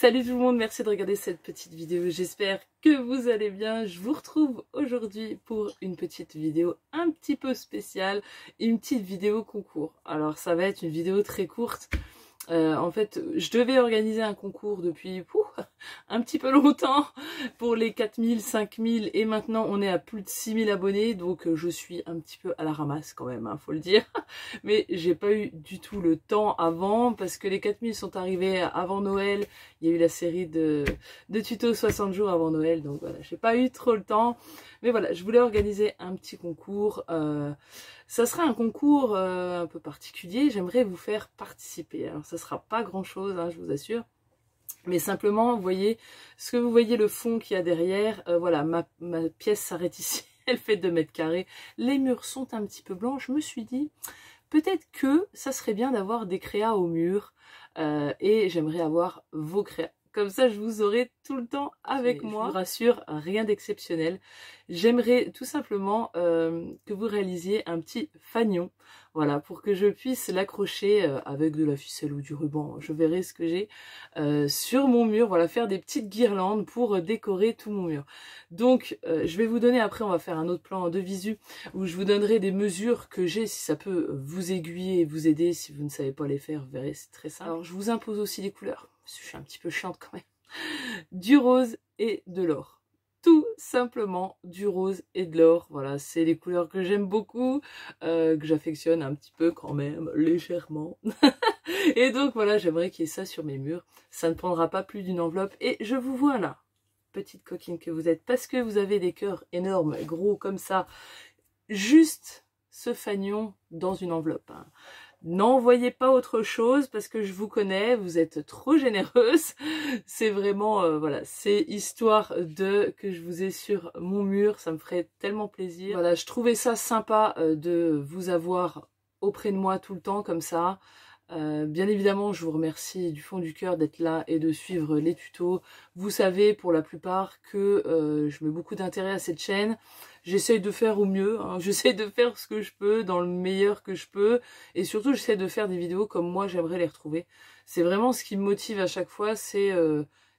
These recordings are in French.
Salut tout le monde, merci de regarder cette petite vidéo, j'espère que vous allez bien. Je vous retrouve aujourd'hui pour une petite vidéo un petit peu spéciale, une petite vidéo concours. Alors ça va être une vidéo très courte. En fait, je devais organiser un concours depuis un petit peu longtemps pour les 4000, 5000 et maintenant on est à plus de 6000 abonnés, donc je suis un petit peu à la ramasse quand même, hein, faut le dire. Mais j'ai pas eu du tout le temps avant parce que les 4000 sont arrivés avant Noël. Il y a eu la série de tutos 60 jours avant Noël, donc voilà, j'ai pas eu trop le temps. Mais voilà, je voulais organiser un petit concours. Ça sera un concours un peu particulier, j'aimerais vous faire participer. Alors ça sera pas grand chose, hein, je vous assure. Mais simplement, vous voyez, ce que vous voyez, le fond qu'il y a derrière, voilà, ma pièce s'arrête ici, elle fait 2 mètres carrés. Les murs sont un petit peu blancs, je me suis dit, peut-être que ça serait bien d'avoir des créas au mur, et j'aimerais avoir vos créas. Comme ça, je vous aurai tout le temps avec moi. Je vous rassure, rien d'exceptionnel. J'aimerais tout simplement que vous réalisiez un petit fanion. Voilà, pour que je puisse l'accrocher avec de la ficelle ou du ruban. Je verrai ce que j'ai sur mon mur. Voilà, faire des petites guirlandes pour décorer tout mon mur. Donc, je vais vous donner, après on va faire un autre plan de visu où je vous donnerai des mesures que j'ai, si ça peut vous aiguiller et vous aider. Si vous ne savez pas les faire, vous verrez, c'est très simple. Alors, je vous impose aussi les couleurs. Je suis un petit peu chiante quand même. Du rose et de l'or. Tout simplement du rose et de l'or. Voilà, c'est les couleurs que j'aime beaucoup, que j'affectionne un petit peu quand même, légèrement. Et donc voilà, j'aimerais qu'il y ait ça sur mes murs. Ça ne prendra pas plus d'une enveloppe. Et je vous vois là, petite coquine que vous êtes, parce que vous avez des cœurs énormes, gros comme ça. Juste ce fanion dans une enveloppe, hein. N'envoyez pas autre chose parce que je vous connais, vous êtes trop généreuse. C'est vraiment, voilà, c'est histoire de que je vous ai sur mon mur, ça me ferait tellement plaisir. Voilà, je trouvais ça sympa de vous avoir auprès de moi tout le temps comme ça. Bien évidemment, je vous remercie du fond du cœur d'être là et de suivre les tutos. Vous savez pour la plupart que je mets beaucoup d'intérêt à cette chaîne. J'essaye de faire au mieux, hein. J'essaie de faire ce que je peux, dans le meilleur que je peux. Et surtout, j'essaie de faire des vidéos comme moi, j'aimerais les retrouver. C'est vraiment ce qui me motive à chaque fois, c'est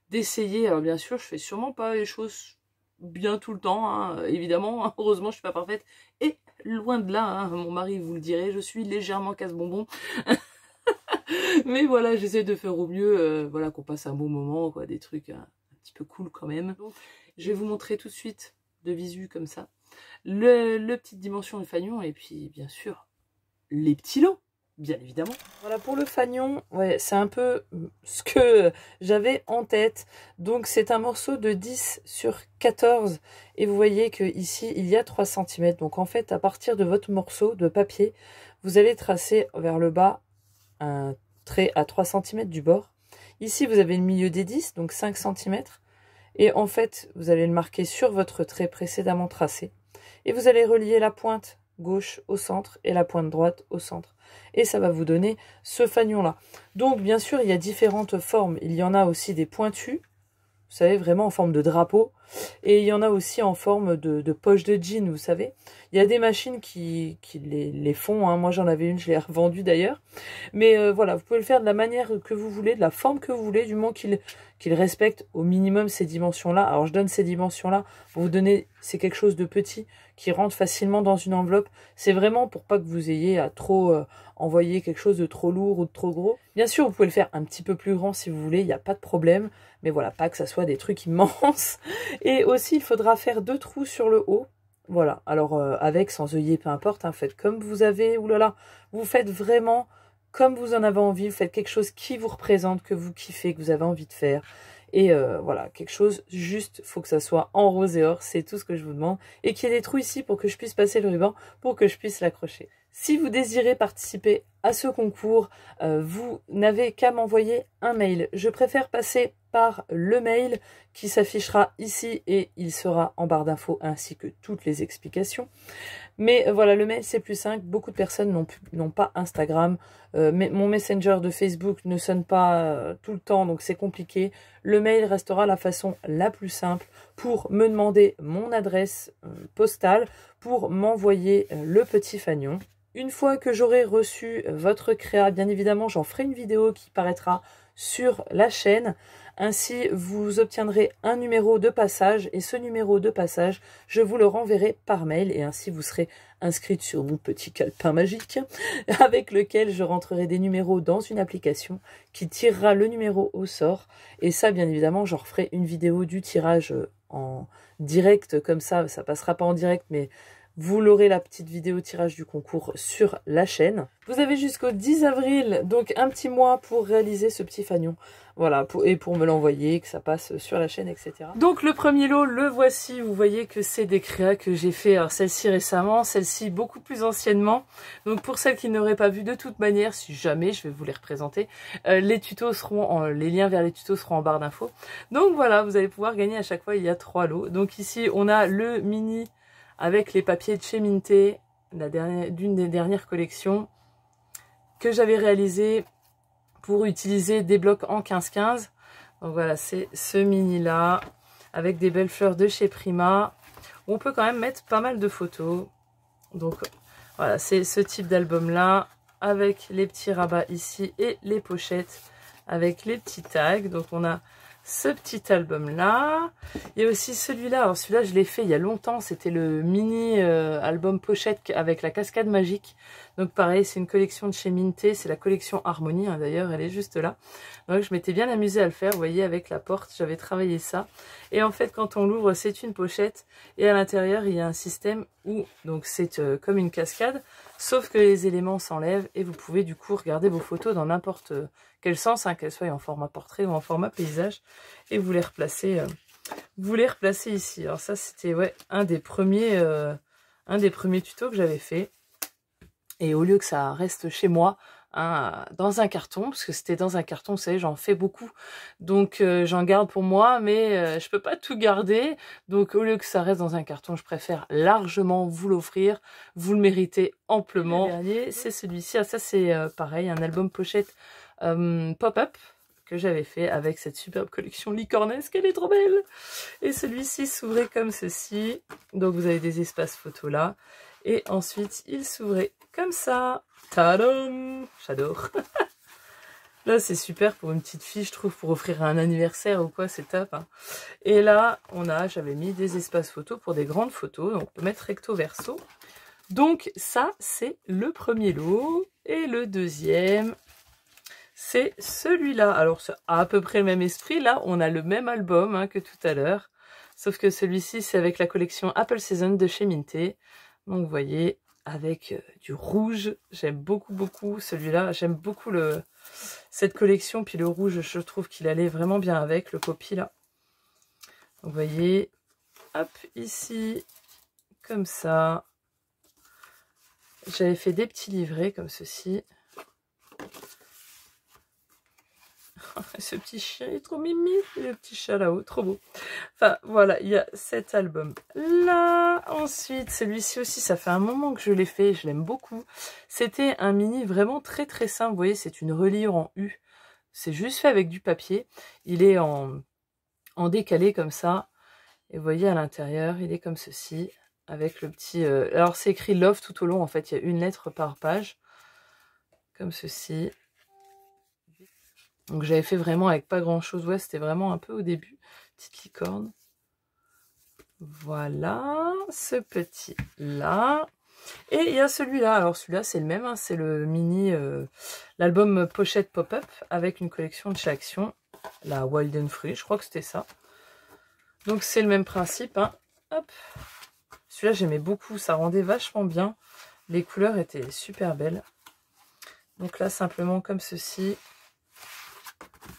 d'essayer. Alors bien sûr, je fais sûrement pas les choses bien tout le temps, hein, évidemment. Hein. Heureusement, je suis pas parfaite. Et loin de là, hein, mon mari vous le dirait, je suis légèrement casse-bonbon. Mais voilà, j'essaie de faire au mieux, voilà, qu'on passe un bon moment, quoi, des trucs un petit peu cool quand même. Donc, je vais vous montrer tout de suite de visu comme ça le petite dimension du fanion et puis bien sûr les petits lots, bien évidemment. Voilà pour le fanion, ouais, c'est un peu ce que j'avais en tête. Donc c'est un morceau de 10 sur 14 et vous voyez que ici il y a 3 cm. Donc en fait, à partir de votre morceau de papier, vous allez tracer vers le bas un trait à 3 cm du bord. Ici, vous avez le milieu des 10, donc 5 cm. Et en fait, vous allez le marquer sur votre trait précédemment tracé. Et vous allez relier la pointe gauche au centre et la pointe droite au centre. Et ça va vous donner ce fanion-là. Donc, bien sûr, il y a différentes formes. Il y en a aussi des pointus. Vous savez, vraiment en forme de drapeau. Et il y en a aussi en forme de poche de jean, vous savez. Il y a des machines qui les font. Hein. Moi, j'en avais une, je l'ai revendue d'ailleurs. Mais voilà, vous pouvez le faire de la manière que vous voulez, de la forme que vous voulez, du moment qu'il respecte au minimum ces dimensions-là. Alors, je donne ces dimensions-là pour vous donner, c'est quelque chose de petit qui rentre facilement dans une enveloppe. C'est vraiment pour pas que vous ayez à trop envoyer quelque chose de trop lourd ou de trop gros. Bien sûr, vous pouvez le faire un petit peu plus grand si vous voulez, il n'y a pas de problème. Mais voilà, pas que ça soit des trucs immenses. Et aussi, il faudra faire 2 trous sur le haut. Voilà, alors avec, sans œillet, peu importe, hein, faites comme vous avez, oulala, vous faites vraiment comme vous en avez envie, vous faites quelque chose qui vous représente, que vous kiffez, que vous avez envie de faire. Et voilà, quelque chose juste, faut que ça soit en rose et or, c'est tout ce que je vous demande. Et qu'il y ait des trous ici pour que je puisse passer le ruban, pour que je puisse l'accrocher. Si vous désirez participer à ce concours, vous n'avez qu'à m'envoyer un mail. Je préfère passer par le mail qui s'affichera ici et il sera en barre d'infos ainsi que toutes les explications. Mais voilà, le mail c'est plus simple. Beaucoup de personnes n'ont pas Instagram. Mais mon Messenger de Facebook ne sonne pas tout le temps, donc c'est compliqué. Le mail restera la façon la plus simple pour me demander mon adresse postale, pour m'envoyer le petit fanion. une fois que j'aurai reçu votre créa, bien évidemment, j'en ferai une vidéo qui paraîtra sur la chaîne. Ainsi, vous obtiendrez un numéro de passage et ce numéro de passage, je vous le renverrai par mail et ainsi vous serez inscrite sur mon petit calepin magique avec lequel je rentrerai des numéros dans une application qui tirera le numéro au sort. Et ça, bien évidemment, j'en referai une vidéo du tirage en direct comme ça passera pas en direct, mais vous l'aurez la petite vidéo tirage du concours sur la chaîne. Vous avez jusqu'au 10 avril, donc un petit mois pour réaliser ce petit fanion. Voilà, et pour me l'envoyer, que ça passe sur la chaîne, etc. Donc le premier lot, le voici. Vous voyez que c'est des créas que j'ai fait. Alors celle-ci récemment, celle-ci beaucoup plus anciennement. Donc pour celles qui n'auraient pas vu de toute manière, si jamais, je vais vous les représenter. Les tutos seront, les liens vers les tutos seront en barre d'infos. Donc voilà, vous allez pouvoir gagner à chaque fois. Il y a 3 lots. Donc ici, on a le mini avec les papiers de chez Minté, d'une des dernières collections que j'avais réalisé pour utiliser des blocs en 15-15. Donc voilà, c'est ce mini là avec des belles fleurs de chez Prima où on peut quand même mettre pas mal de photos. Donc voilà, c'est ce type d'album là avec les petits rabats ici et les pochettes avec les petits tags. Donc on a ce petit album là. Il y a aussi celui-là. Alors celui-là je l'ai fait il y a longtemps. C'était le mini album pochette avec la cascade magique. Donc pareil, c'est une collection de chez Minté. C'est la collection Harmonie hein, d'ailleurs. Elle est juste là. Donc je m'étais bien amusée à le faire. Vous voyez avec la porte, j'avais travaillé ça. Et en fait quand on l'ouvre c'est une pochette. Et à l'intérieur il y a un système où donc c'est comme une cascade. Sauf que les éléments s'enlèvent. Et vous pouvez du coup regarder vos photos dans n'importe quel sens, hein, qu'elles soient en format portrait ou en format paysage, et vous les replacez ici. Alors ça c'était ouais un des premiers tutos que j'avais fait, et au lieu que ça reste chez moi hein, dans un carton, parce que c'était dans un carton, vous savez j'en fais beaucoup, donc j'en garde pour moi, mais je peux pas tout garder, donc au lieu que ça reste dans un carton, je préfère largement vous l'offrir, vous le méritez amplement. Le dernier c'est celui-ci, ah, ça c'est pareil, un album pochette pop-up que j'avais fait avec cette superbe collection licornesque, elle est trop belle. Et celui-ci s'ouvrait comme ceci, donc vous avez des espaces photos là, et ensuite il s'ouvrait comme ça. Tadam! J'adore. Là c'est super pour une petite fille, je trouve, pour offrir à un anniversaire ou quoi, c'est top hein. Et là j'avais mis des espaces photos pour des grandes photos, donc on peut mettre recto verso. Donc ça c'est le premier lot, et le deuxième c'est celui-là. Alors, c'est à peu près le même esprit. Là, on a le même album hein, que tout à l'heure. Sauf que celui-ci, c'est avec la collection Apple Season de chez Minté. Donc, vous voyez, avec du rouge. J'aime beaucoup, beaucoup celui-là. J'aime beaucoup cette collection. Puis le rouge, je trouve qu'il allait vraiment bien avec le copie, là. Donc, vous voyez, hop, ici, comme ça. J'avais fait des petits livrets comme ceci. Ce petit chien est trop mimi, le petit chat là-haut, trop beau. Enfin voilà, il y a cet album là. Ensuite, celui-ci aussi, ça fait un moment que je l'ai fait, je l'aime beaucoup. C'était un mini vraiment très très simple, vous voyez, c'est une reliure en U. C'est juste fait avec du papier. Il est en décalé comme ça. Et vous voyez à l'intérieur, il est comme ceci, avec le petit... Alors c'est écrit Love tout au long, en fait, il y a une lettre par page, comme ceci. Donc j'avais fait vraiment avec pas grand chose, ouais c'était vraiment un peu au début, petite licorne. Voilà, ce petit là. Et il y a celui-là, alors celui-là c'est le même, hein, c'est le mini, l'album pochette pop-up avec une collection de chez Action, la Wild and Free, je crois que c'était ça. Donc c'est le même principe, hein. Hop. Celui-là j'aimais beaucoup, ça rendait vachement bien, les couleurs étaient super belles. Donc là simplement comme ceci.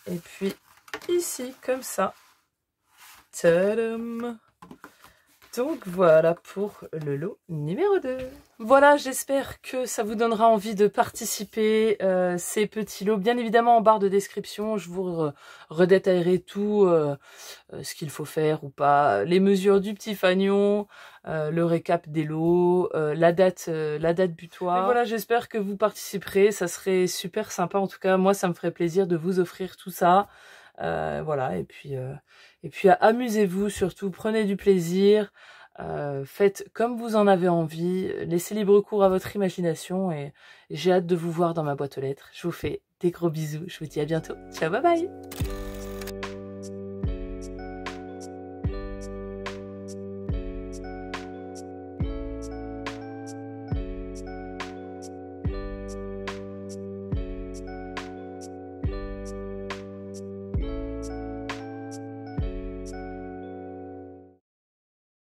Et puis ici, comme ça. Tadam! Donc voilà pour le lot numéro 2. Voilà, j'espère que ça vous donnera envie de participer ces petits lots. Bien évidemment, en barre de description, je vous redétaillerai tout, ce qu'il faut faire ou pas, les mesures du petit fanion, le récap des lots, la date butoir. Et voilà, j'espère que vous participerez, ça serait super sympa. En tout cas, moi, ça me ferait plaisir de vous offrir tout ça. Voilà, et puis amusez-vous surtout, prenez du plaisir. Faites comme vous en avez envie, laissez libre cours à votre imagination et j'ai hâte de vous voir dans ma boîte aux lettres. Je vous fais des gros bisous, je vous dis à bientôt. Ciao, bye bye!